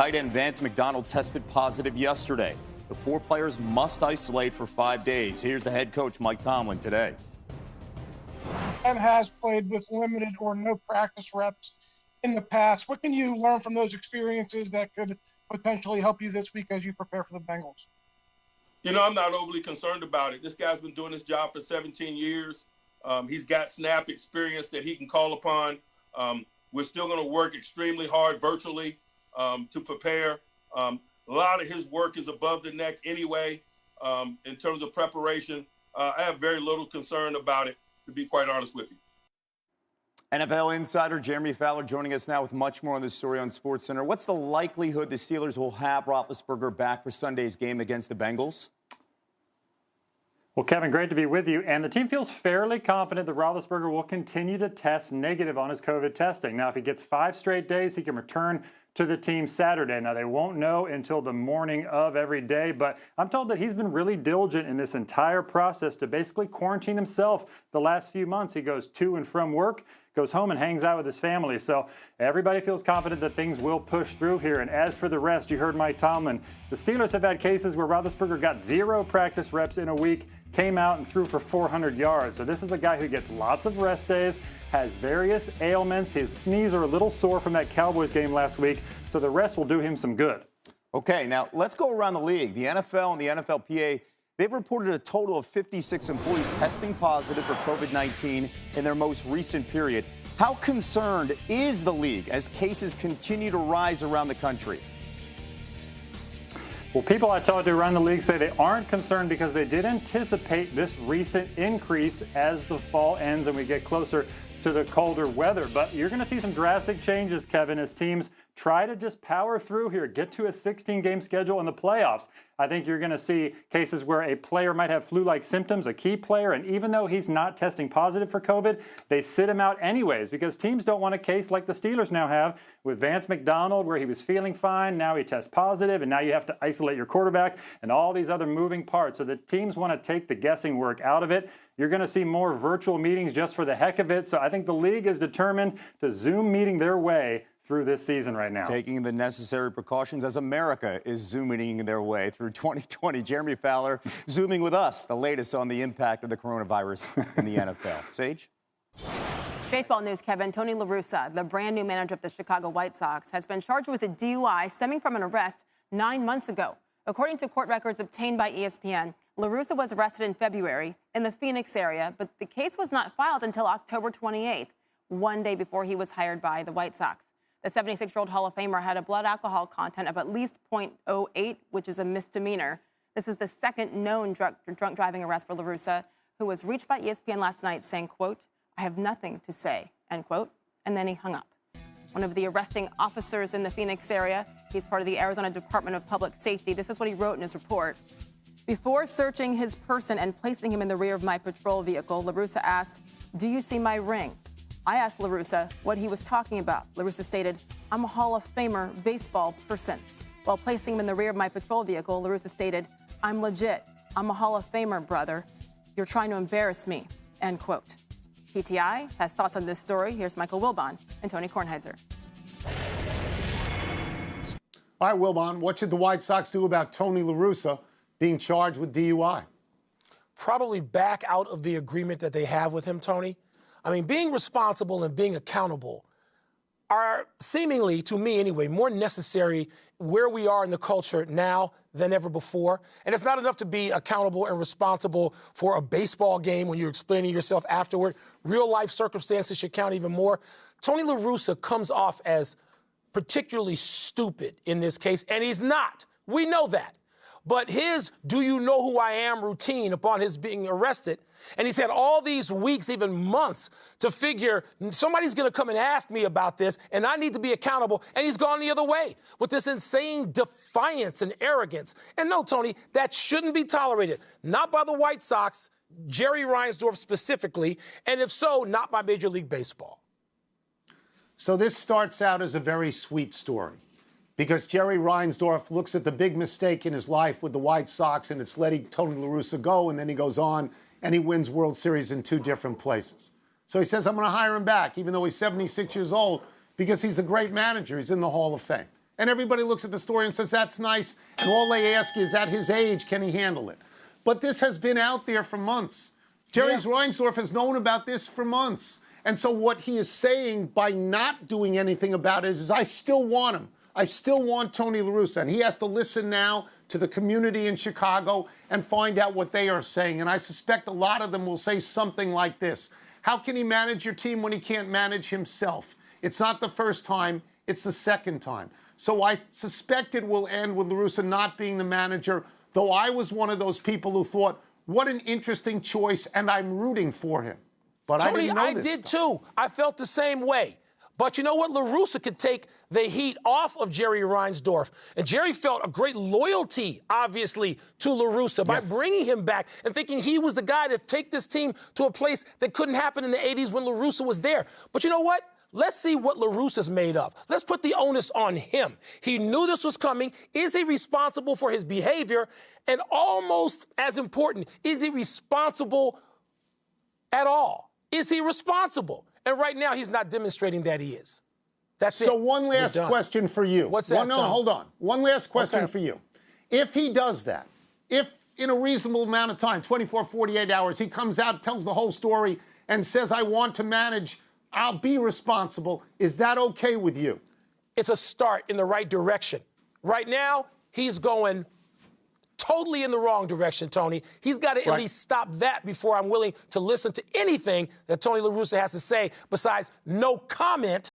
Tight end Vance McDonald tested positive yesterday. The 4 players must isolate for 5 days. Here's the head coach, Mike Tomlin, today. And has played with limited or no practice reps in the past. What can you learn from those experiences that could potentially help you this week as you prepare for the Bengals? You know, I'm not overly concerned about it. This guy's been doing this job for 17 years. He's got snap experience that he can call upon. We're still going to work extremely hard virtually to prepare. A lot of his work is above the neck anyway in terms of preparation. I have very little concern about it, to be quite honest with you. NFL insider Jeremy Fowler joining us now with much more on this story on SportsCenter. What's the likelihood the Steelers will have Roethlisberger back for Sunday's game against the Bengals? Well, Kevin, great to be with you. And the team feels fairly confident that Roethlisberger will continue to test negative on his COVID testing. Now, if he gets 5 straight days, he can return to the team Saturday. Now, they won't know until the morning of every day, but I'm told that he's been really diligent in this entire process to basically quarantine himself the last few months. He goes to and from work, goes home and hangs out with his family. So everybody feels confident that things will push through here. And as for the rest, you heard Mike Tomlin. The Steelers have had cases where Roethlisberger got 0 practice reps in a week, came out and threw for 400 yards. So this is a guy who gets lots of rest days, has various ailments. His knees are a little sore from that Cowboys game last week, so the rest will do him some good. Okay, now let's go around the league. The NFL and the NFLPA, they've reported a total of 56 employees testing positive for COVID-19 in their most recent period. How concerned is the league as cases continue to rise around the country? Well, people I talked to around the league say they aren't concerned because they did anticipate this recent increase as the fall ends and we get closer to the colder weather. But you're going to see some drastic changes, Kevin, as teams try to just power through here, get to a 16-game schedule in the playoffs. I think you're going to see cases where a player might have flu-like symptoms, a key player, and even though he's not testing positive for COVID, they sit him out anyways because teams don't want a case like the Steelers now have with Vance McDonald where he was feeling fine, now he tests positive, and now you have to isolate your quarterback and all these other moving parts. So the teams want to take the guessing work out of it. You're going to see more virtual meetings just for the heck of it. So I think the league is determined to Zoom meeting their way through this season right now. Taking the necessary precautions as America is zooming their way through 2020. Jeremy Fowler zooming with us, the latest on the impact of the coronavirus in the NFL. Sage? Baseball news, Kevin. Tony La Russa, the brand new manager of the Chicago White Sox, has been charged with a DUI stemming from an arrest 9 months ago. According to court records obtained by ESPN, La Russa was arrested in February in the Phoenix area, but the case was not filed until October 28th, 1 day before he was hired by the White Sox. The 76-year-old Hall of Famer had a blood alcohol content of at least 0.08, which is a misdemeanor. This is the second known drunk driving arrest for La Russa, who was reached by ESPN last night saying, quote, "I have nothing to say," end quote, and then he hung up. One of the arresting officers in the Phoenix area, he's part of the Arizona Department of Public Safety. This is what he wrote in his report. Before searching his person and placing him in the rear of my patrol vehicle, La Russa asked, "Do you see my ring?" I asked La Russa what he was talking about. La Russa stated, "I'm a Hall of Famer baseball person." While placing him in the rear of my patrol vehicle, La Russa stated, "I'm legit. I'm a Hall of Famer, brother. You're trying to embarrass me," end quote. PTI has thoughts on this story. Here's Michael Wilbon and Tony Kornheiser. All right, Wilbon, what should the White Sox do about Tony La Russa being charged with DUI? Probably back out of the agreement that they have with him, Tony. I mean, being responsible and being accountable are seemingly, to me anyway, more necessary where we are in the culture now than ever before. And it's not enough to be accountable and responsible for a baseball game when you're explaining yourself afterward. Real life circumstances should count even more. Tony La Russa comes off as particularly stupid in this case, and he's not. We know that. But his "do you know who I am" routine upon his being arrested, and he's had all these weeks, even months, to figure somebody's going to come and ask me about this, and I need to be accountable, and he's gone the other way with this insane defiance and arrogance. And no, Tony, that shouldn't be tolerated. Not by the White Sox, Jerry Reinsdorf specifically, and if so, not by Major League Baseball. So this starts out as a very sweet story, because Jerry Reinsdorf looks at the big mistake in his life with the White Sox, and it's letting Tony La Russa go, and then he goes on and he wins World Series in 2 different places. So he says, I'm going to hire him back, even though he's 76 years old, because he's a great manager. He's in the Hall of Fame. And everybody looks at the story and says, that's nice. And all they ask is, at his age, can he handle it? But this has been out there for months. Jerry Reinsdorf has known about this for months. And so what he is saying by not doing anything about it is I still want him. I still want Tony La Russa. And he has to listen now to the community in Chicago and find out what they are saying. And I suspect a lot of them will say something like this. How can he manage your team when he can't manage himself? It's not the first time, it's the second time. So I suspect it will end with La Russa not being the manager, though I was one of those people who thought, what an interesting choice, and I'm rooting for him. But Tony, I didn't know I this did stuff. too. I felt the same way. But you know what? La Russa could take the heat off of Jerry Reinsdorf. And Jerry felt a great loyalty, obviously, to La Russa by bringing him back and thinking he was the guy to take this team to a place that couldn't happen in the 80s when La Russa was there. But you know what? Let's see what La Russa's made of. Let's put the onus on him. He knew this was coming. Is he responsible for his behavior? And almost as important, is he responsible at all? Is he responsible? And right now, he's not demonstrating that he is. That's it. So one last question for you. What's that, No, Tom? hold on. One last question for you. If he does that, if in a reasonable amount of time, 24, 48 hours, he comes out, tells the whole story, and says, I want to manage, I'll be responsible, is that okay with you? It's a start in the right direction. Right now, he's going totally in the wrong direction, Tony. He's got to at least stop that before I'm willing to listen to anything that Tony La Russa has to say besides no comment.